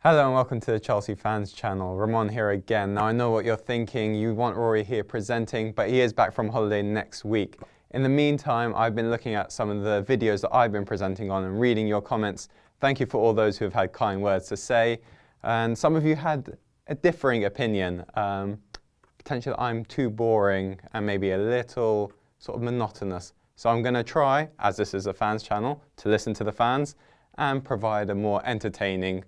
Hello and welcome to the Chelsea Fans Channel. Ramon here again. Now I know what you're thinking, you want Rory here presenting, but he is back from holiday next week. In the meantime, I've been looking at some of the videos that I've been presenting on and reading your comments. Thank you for all those who have had kind words to say. And some of you had a differing opinion. Potentially I'm too boring and maybe a little sort of monotonous. So I'm going to try, as this is a fans channel, to listen to the fans and provide a more entertaining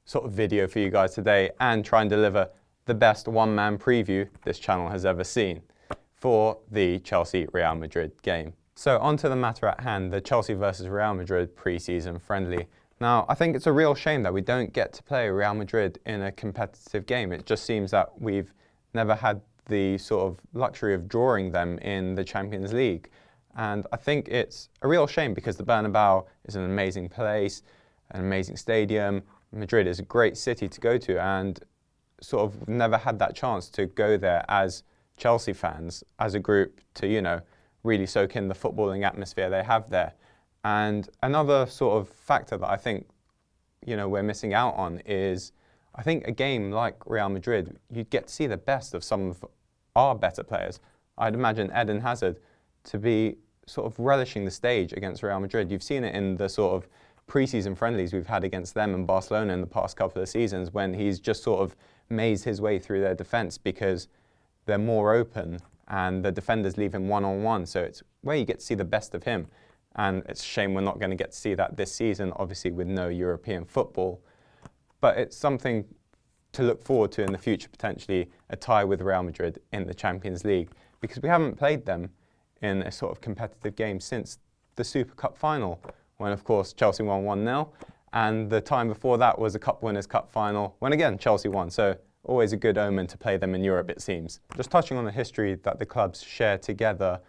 sort of video for you guys today and try and deliver the best one-man preview this channel has ever seen for the Chelsea-Real Madrid game. So on to the matter at hand, the Chelsea versus Real Madrid pre-season friendly. Now, I think it's a real shame that we don't get to play Real Madrid in a competitive game. It just seems that we've never had the sort of luxury of drawing them in the Champions League. And I think it's a real shame because the Bernabeu is an amazing place, an amazing stadium. Madrid is a great city to go to and sort of never had that chance to go there as Chelsea fans, as a group to, you know, really soak in the footballing atmosphere they have there. And another sort of factor that I think, you know, we're missing out on is, I think a game like Real Madrid, you'd get to see the best of some of our better players. I'd imagine Eden Hazard to be sort of relishing the stage against Real Madrid. You've seen it in the sort of pre-season friendlies we've had against them and Barcelona in the past couple of seasons when he's just sort of mazed his way through their defence because they're more open and the defenders leave him one-on-one. So it's where you get to see the best of him. And it's a shame we're not going to get to see that this season, obviously with no European football. But it's something to look forward to in the future, potentially a tie with Real Madrid in the Champions League, because we haven't played them in a sort of competitive game since the Super Cup final, when, of course, Chelsea won 1-0, and the time before that was a Cup Winners' Cup final, when again, Chelsea won. So always a good omen to play them in Europe, it seems. Just touching on the history that the clubs share together,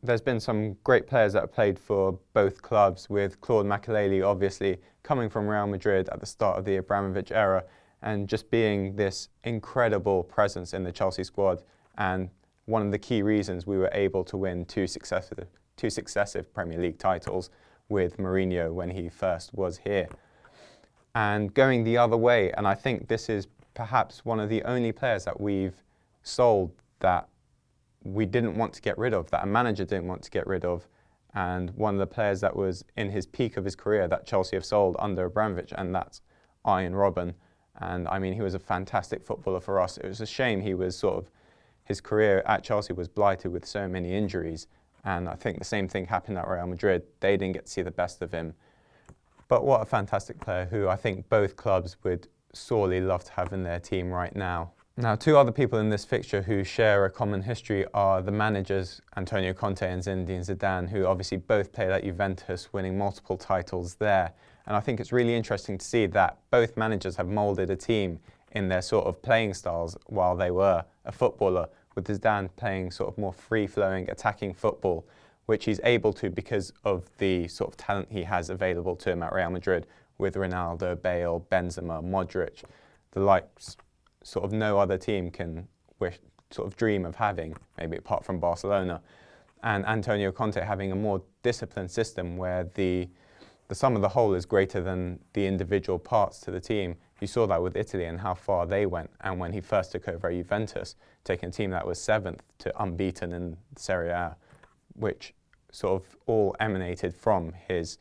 there's been some great players that have played for both clubs, with Claude Makelele, obviously, coming from Real Madrid at the start of the Abramovich era, and just being this incredible presence in the Chelsea squad, and one of the key reasons we were able to win two successive Premier League titles with Mourinho when he first was here. And going the other way, and I think this is perhaps one of the only players that we've sold that we didn't want to get rid of, that a manager didn't want to get rid of, and one of the players that was in his peak of his career that Chelsea have sold under Abramovich, and that's Arjen Robben. And I mean, he was a fantastic footballer for us. It was a shame he was sort of, his career at Chelsea was blighted with so many injuries. And I think the same thing happened at Real Madrid. They didn't get to see the best of him. But what a fantastic player who I think both clubs would sorely love to have in their team right now. Now, two other people in this fixture who share a common history are the managers, Antonio Conte and Zinedine Zidane, who obviously both played at Juventus, winning multiple titles there. And I think it's really interesting to see that both managers have moulded a team in their sort of playing styles while they were a footballer, with Zidane playing sort of more free-flowing, attacking football, which he's able to because of the sort of talent he has available to him at Real Madrid with Ronaldo, Bale, Benzema, Modric, the likes sort of no other team can sort of dream of having, maybe apart from Barcelona. And Antonio Conte having a more disciplined system where the sum of the whole is greater than the individual parts to the team. You saw that with Italy and how far they went, and when he first took over Juventus, taking a team that was 7th to unbeaten in Serie A, which sort of all emanated from his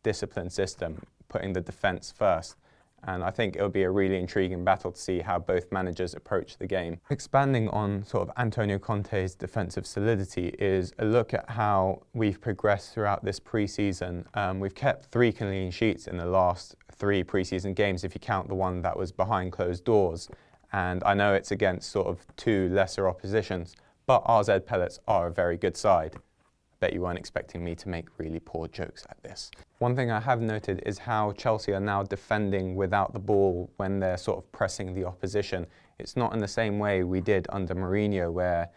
disciplined system, putting the defence first. And I think it'll be a really intriguing battle to see how both managers approach the game. Expanding on sort of Antonio Conte's defensive solidity is a look at how we've progressed throughout this pre-season. We've kept 3 clean sheets in the last 3 pre-season games, if you count the one that was behind closed doors. And I know it's against sort of 2 lesser oppositions, but RZ Pellets are a very good side. Bet you weren't expecting me to make really poor jokes at this. One thing I have noted is how Chelsea are now defending without the ball when they're sort of pressing the opposition. It's not in the same way we did under Mourinho, where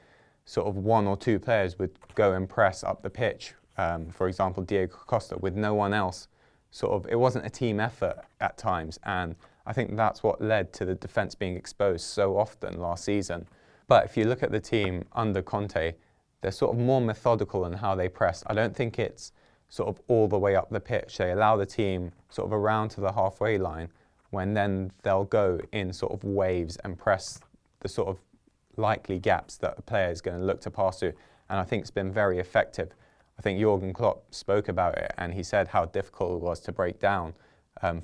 sort of 1 or 2 players would go and press up the pitch. For example, Diego Costa with no one else. Sort of, it wasn't a team effort at times, and I think that's what led to the defence being exposed so often last season. But if you look at the team under Conte, they're sort of more methodical in how they press. I don't think it's sort of all the way up the pitch. They allow the team sort of around to the halfway line when then they'll go in sort of waves and press the sort of likely gaps that a player is going to look to pass to. And I think it's been very effective. I think Jurgen Klopp spoke about it, and he said how difficult it was to break down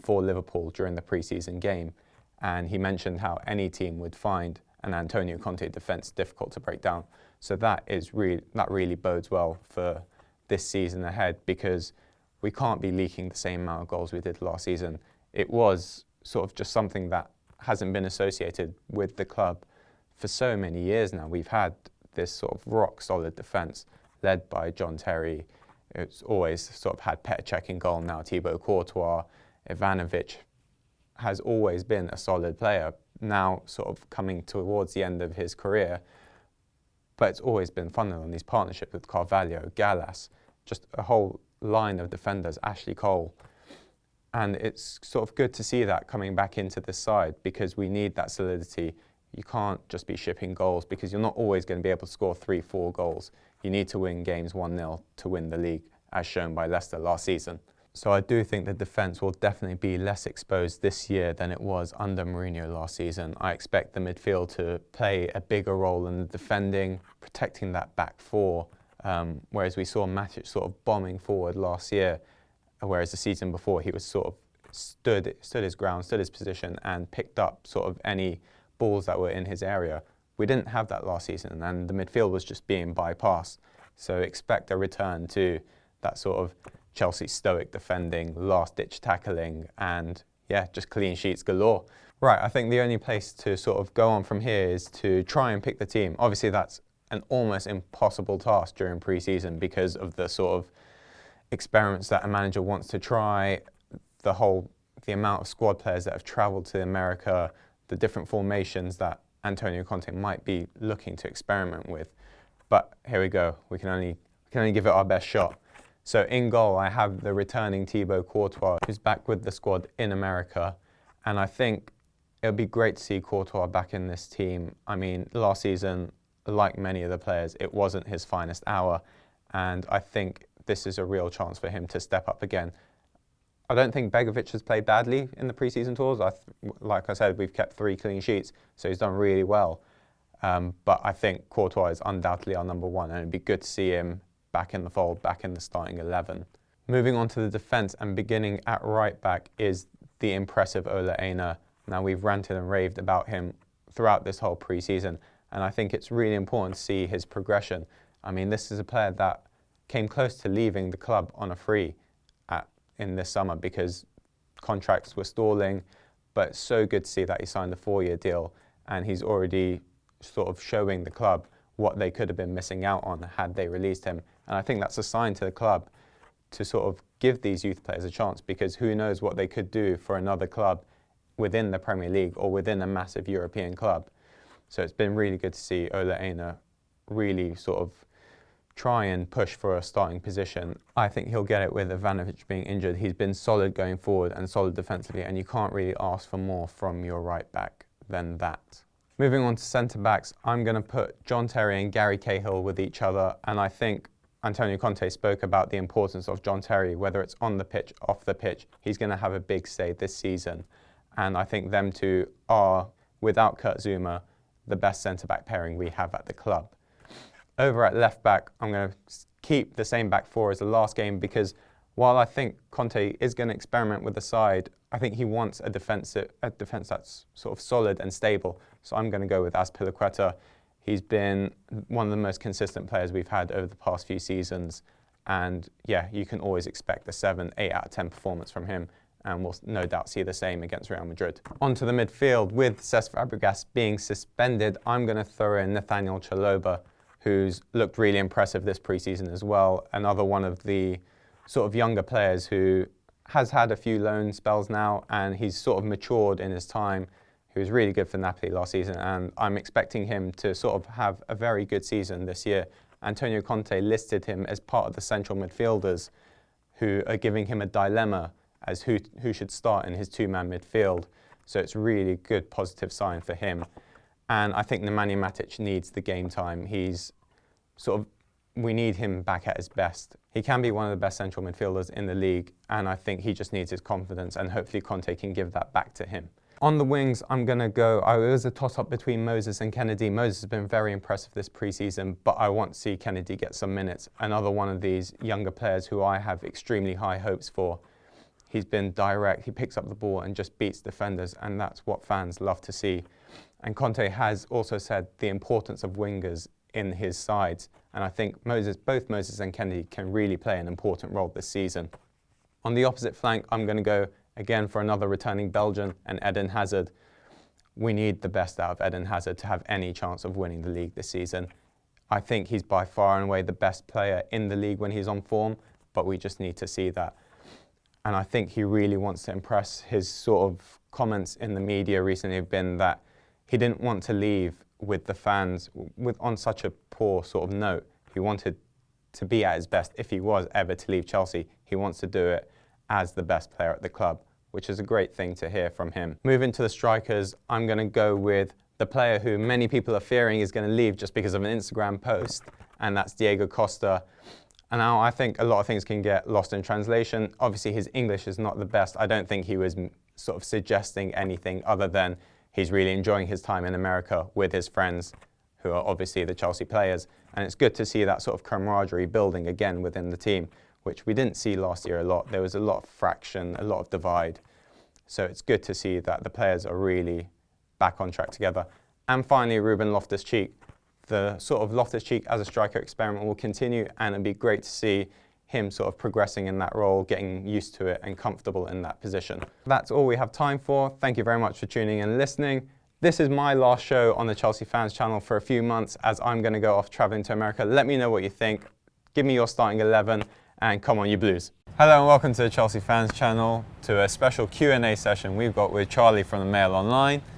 for Liverpool during the pre-season game. And he mentioned how any team would find an Antonio Conte defence difficult to break down. So that really bodes well for this season ahead, because we can't be leaking the same amount of goals we did last season. It was sort of just something that hasn't been associated with the club for so many years now. We've had this sort of rock-solid defence led by John Terry. It's always sort of had Petr Cech in goal, now Thibaut Courtois. Ivanovic has always been a solid player, now sort of coming towards the end of his career. But it's always been fun on these partnerships with Carvalho, Gallas, just a whole line of defenders, Ashley Cole. And it's sort of good to see that coming back into this side, because we need that solidity. You can't just be shipping goals, because you're not always going to be able to score 3-4 goals. You need to win games 1-0 to win the league, as shown by Leicester last season. So I do think the defence will definitely be less exposed this year than it was under Mourinho last season. I expect the midfield to play a bigger role in the defending, protecting that back four, whereas we saw Matic sort of bombing forward last year, whereas the season before he was sort of stood his ground, stood his position, and picked up sort of any balls that were in his area. We didn't have that last season, and the midfield was just being bypassed. So expect a return to that sort of Chelsea stoic defending, last-ditch tackling, and yeah, just clean sheets galore. Right, I think the only place to sort of go on from here is to try and pick the team. Obviously, that's an almost impossible task during pre-season because of the sort of experiments that a manager wants to try, the amount of squad players that have travelled to America, the different formations that Antonio Conte might be looking to experiment with. But here we go. We can only give it our best shot. So in goal, I have the returning Thibaut Courtois, who's back with the squad in America. And I think it'll be great to see Courtois back in this team. I mean, last season, like many of the players, it wasn't his finest hour. And I think this is a real chance for him to step up again. I don't think Begovic has played badly in the pre-season tours. Like I said, we've kept 3 clean sheets, so he's done really well. But I think Courtois is undoubtedly our number one, and it'd be good to see him back in the fold, back in the starting 11. Moving on to the defence, and beginning at right back is the impressive Ola Aina. Now, we've ranted and raved about him throughout this whole pre-season, and I think it's really important to see his progression. I mean, this is a player that came close to leaving the club on a free in this summer because contracts were stalling, but it's so good to see that he signed a 4-year deal, and he's already sort of showing the club what they could have been missing out on had they released him. And I think that's a sign to the club to sort of give these youth players a chance, because who knows what they could do for another club within the Premier League or within a massive European club. So it's been really good to see Ola Aina really sort of try and push for a starting position. I think he'll get it with Ivanovic being injured. He's been solid going forward and solid defensively, and you can't really ask for more from your right back than that. Moving on to centre-backs, I'm going to put John Terry and Gary Cahill with each other, and I think Antonio Conte spoke about the importance of John Terry, whether it's on the pitch, off the pitch. He's going to have a big say this season, and I think them two are, without Kurt Zouma, the best centre-back pairing we have at the club. Over at left-back, I'm going to keep the same back four as the last game, because while I think Conte is going to experiment with the side, I think he wants a defence that's sort of solid and stable. So I'm going to go with Azpilicueta. He's been one of the most consistent players we've had over the past few seasons. And yeah, you can always expect a 7, 8 out of 10 performance from him. And we'll no doubt see the same against Real Madrid. Onto the midfield, with Cesc Fabregas being suspended, I'm going to throw in Nathaniel Chalobah, who's looked really impressive this pre-season as well. Another one of the sort of younger players who has had a few loan spells now, and he's sort of matured in his time. He was really good for Napoli last season, and I'm expecting him to sort of have a very good season this year. Antonio Conte listed him as part of the central midfielders who are giving him a dilemma as who should start in his 2-man midfield. So it's really good positive sign for him. And I think Nemanja Matic needs the game time. He's sort of we need him back at his best. He can be one of the best central midfielders in the league, and I think he just needs his confidence, and hopefully Conte can give that back to him. On the wings, I'm going to go, it was a toss-up between Moses and Kennedy. Moses has been very impressive this pre-season, but I want to see Kennedy get some minutes. Another one of these younger players who I have extremely high hopes for. He's been direct, he picks up the ball and just beats defenders, and that's what fans love to see. And Conte has also said the importance of wingers in his sides, and I think both Moses and Kennedy can really play an important role this season. On the opposite flank, I'm going to go again for another returning Belgian and Eden Hazard. We need the best out of Eden Hazard to have any chance of winning the league this season. I think he's by far and away the best player in the league when he's on form, but we just need to see that. And I think he really wants to impress. His sort of comments in the media recently have been that he didn't want to leave with the fans on such a poor sort of note. He wanted to be at his best. If he was ever to leave Chelsea, he wants to do it as the best player at the club, which is a great thing to hear from him. Moving to the strikers, I'm going to go with the player who many people are fearing is going to leave just because of an Instagram post, and that's Diego Costa. And now I think a lot of things can get lost in translation. Obviously, his English is not the best. I don't think he was sort of suggesting anything other than he's really enjoying his time in America with his friends, who are obviously the Chelsea players. And it's good to see that sort of camaraderie building again within the team, which we didn't see last year a lot. There was a lot of fraction, a lot of divide. So it's good to see that the players are really back on track together. And finally, Ruben Loftus-Cheek. The sort of Loftus-Cheek as a striker experiment will continue, and it'd be great to see him sort of progressing in that role, getting used to it and comfortable in that position. That's all we have time for. Thank you very much for tuning in and listening. This is my last show on the Chelsea Fans channel for a few months, as I'm going to go off travelling to America. Let me know what you think. Give me your starting 11, and come on, you Blues. Hello and welcome to the Chelsea Fans channel, to a special Q&A session we've got with Charlie from the Mail Online.